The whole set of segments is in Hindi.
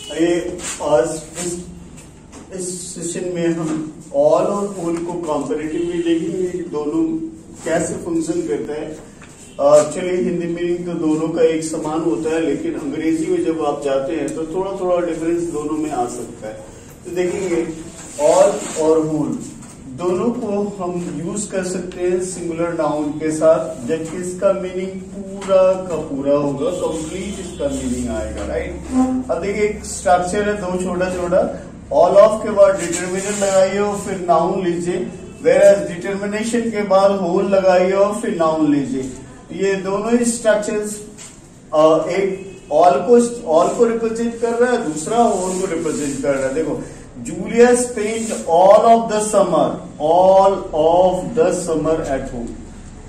ये आज इस सेशन में हम ऑल और होल को कंपैरेटिवली देखेंगे कि दोनों कैसे फंक्शन करता है। एक्चुअली हिंदी मीनिंग तो दोनों का एक समान होता है, लेकिन अंग्रेजी में जब आप जाते हैं तो थोड़ा थोड़ा डिफरेंस दोनों में आ सकता है। तो देखेंगे ऑल और होल दोनों को हम यूज कर सकते हैं सिंगुलर नाउन के साथ, जबकि इसका मीनिंग पूरा का पूरा होगा, कंप्लीट इसका मीनिंग आएगा, राइट। अब देखिए एक स्ट्रक्चर है, दो छोटा छोटा, ऑल ऑफ के बाद डिटर्मिनेंट लगाइए और फिर नाउन लीजिए, वेयर डिटर्मिनेशन के बाद होल लगाइए और फिर नाउन लीजिए। ये दोनों ही स्ट्रक्चर्स एक ऑल को रिप्रेजेंट कर रहा है, दूसरा होल को रिप्रेजेंट कर रहा है। देखो, Julia spend all of the summer at home.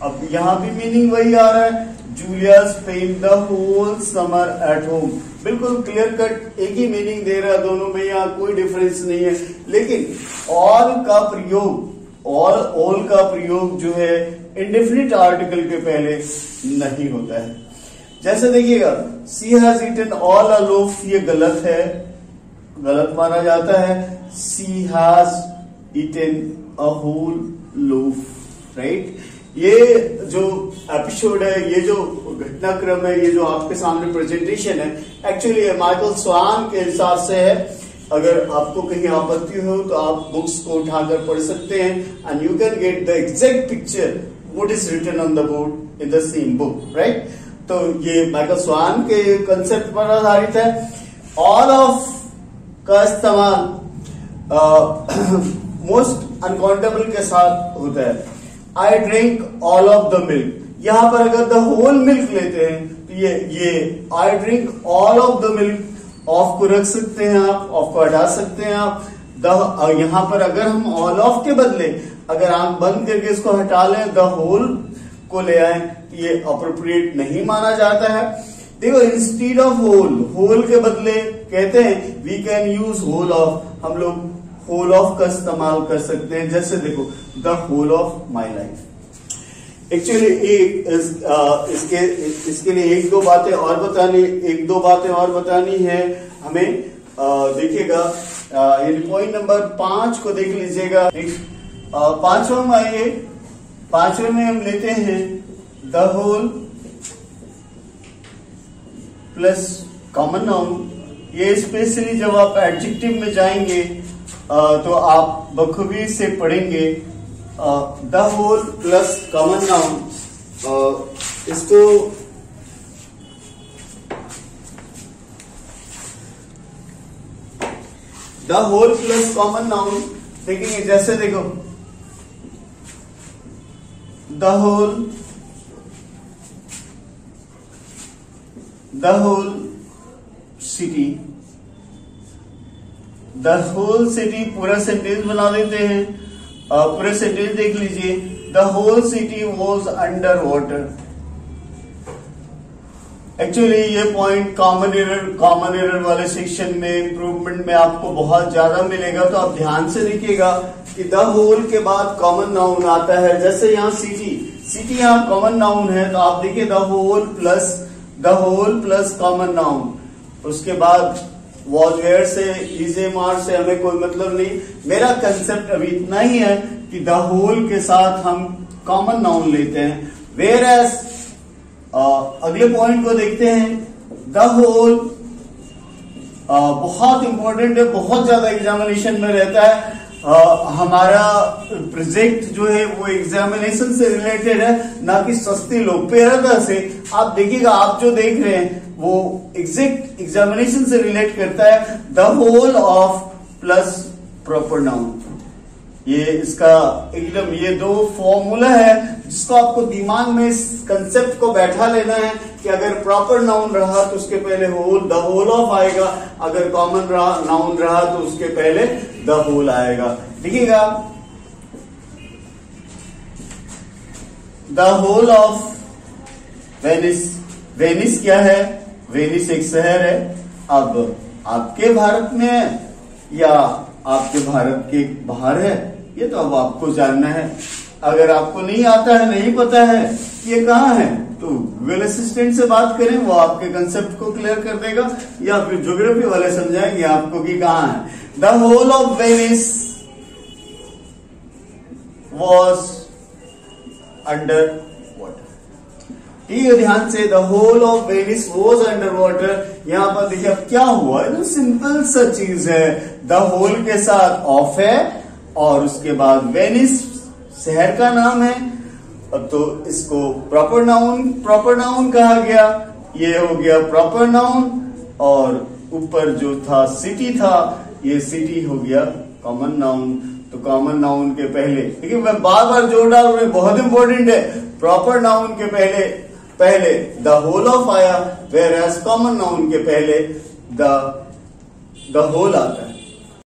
अब यहां भी मीनिंग वही आ रहा है, Julia spend the whole summer at home. बिल्कुल क्लियर कट एक ही मीनिंग दे रहा है दोनों में, यहाँ कोई डिफरेंस नहीं है। लेकिन ऑल का प्रयोग जो है इंडेफिनिट आर्टिकल के पहले नहीं होता है। जैसे देखिएगा, she has eaten all a loaf, ये गलत है, गलत माना जाता है। She has eaten a whole loaf, right. ये जो एपिसोड है, ये जो घटनाक्रम है, ये जो आपके सामने प्रेजेंटेशन है, एक्चुअली माइकल स्वान के हिसाब से है। अगर आपको कहीं आपत्ति हो तो आप बुक्स को उठाकर पढ़ सकते हैं, and you can get the exact picture what is written on the board in the same book, right. तो ये माइकल स्वान के कंसेप्ट पर आधारित है। ऑल ऑफ का इस्तेमाल मोस्ट अनकाउंटेबल के साथ होता है। I drink all of the milk, यहां पर अगर द होल मिल्क लेते हैं तो ये I drink all of the milk, of को रख सकते हैं आप, ऑफ को हटा सकते हैं आप। यहां पर अगर हम ऑल ऑफ के बदले अगर आंख बंद करके इसको हटा लें, द होल को ले आए, तो ये अप्रोप्रिएट नहीं माना जाता है। देखो, इंस्टीड ऑफ होल के बदले कहते हैं we can use whole of, हम लोग होल ऑफ का इस्तेमाल कर सकते हैं। जैसे देखो, the whole of my life. Actually इसके लिए एक दो बातें और बतानी है हमें। देखिएगा, पॉइंट नंबर 5 को देख लीजिएगा। पांचवें में आइए, पांचवें में हम लेते हैं the whole plus common noun. ये स्पेशली जब आप एडजेक्टिव में जाएंगे तो आप बखूबी से पढ़ेंगे। The whole plus common noun, इसको the whole plus common noun देखेंगे। जैसे देखो, the whole city, the whole city पूरा सेंटेंस बना देते हैं। पूरा सेंटेंस देख लीजिए, the whole city was under water. Actually ये पॉइंट कॉमन एरर वाले सेक्शन में, इंप्रूवमेंट में आपको बहुत ज्यादा मिलेगा, तो आप ध्यान से देखिएगा कि द होल के बाद कॉमन नाउन आता है। जैसे यहाँ सिटी यहाँ कॉमन नाउन है, तो आप देखिए the whole plus common noun. उसके बाद वॉज वेयर से, इज ए मार से हमें कोई मतलब नहीं। मेरा कंसेप्ट अभी इतना ही है कि द होल के साथ हम कॉमन नाउन लेते हैं। वेयर एज अगले पॉइंट को देखते हैं। द होल बहुत इंपॉर्टेंट है, बहुत ज्यादा एग्जामिनेशन में रहता है। हमारा प्रोजेक्ट जो है वो एग्जामिनेशन से रिलेटेड है, ना कि सस्ती लोकप्रियता से। आप देखिएगा, आप जो देख रहे हैं वो एग्जैक्ट एग्जामिनेशन से रिलेट करता है। The whole of plus proper noun, ये इसका एकदम ये दो फॉर्मूला है जिसको आपको दिमाग में इस कंसेप्ट को बैठा लेना है कि अगर प्रॉपर नाउन रहा तो उसके पहले द होल ऑफ आएगा, अगर कॉमन नाउन रहा तो उसके पहले द होल आएगा। देखिएगा, द होल ऑफ वेनिस क्या है? वेनिस एक शहर है। अब आपके भारत में है या आपके भारत के बाहर है, ये तो अब आपको जानना है। अगर आपको नहीं आता है, नहीं पता है ये कहाँ है, तो गूगल असिस्टेंट से बात करें, वो आपके कंसेप्ट को क्लियर कर देगा, या फिर ज्योग्राफी वाले समझाएंगे आपको कि कहां है। The whole of Venice was under water. ठीक है, ध्यान से, the whole of Venice was under water. यहां पर देखिए अब क्या हुआ, एकदम सिंपल सा चीज है। द होल के साथ ऑफ है और उसके बाद वेनिस शहर का नाम है, तो इसको प्रॉपर नाउन कहा गया। ये हो गया प्रॉपर नाउन, और ऊपर जो था सिटी था, ये सिटी हो गया कॉमन नाउन। तो कॉमन नाउन के पहले, देखिए मैं बार बार जोड़ रहा हूं, बहुत इंपॉर्टेंट है, प्रॉपर नाउन के पहले द होल ऑफ आया, वेयर एज कॉमन नाउन के पहले द होल आता है।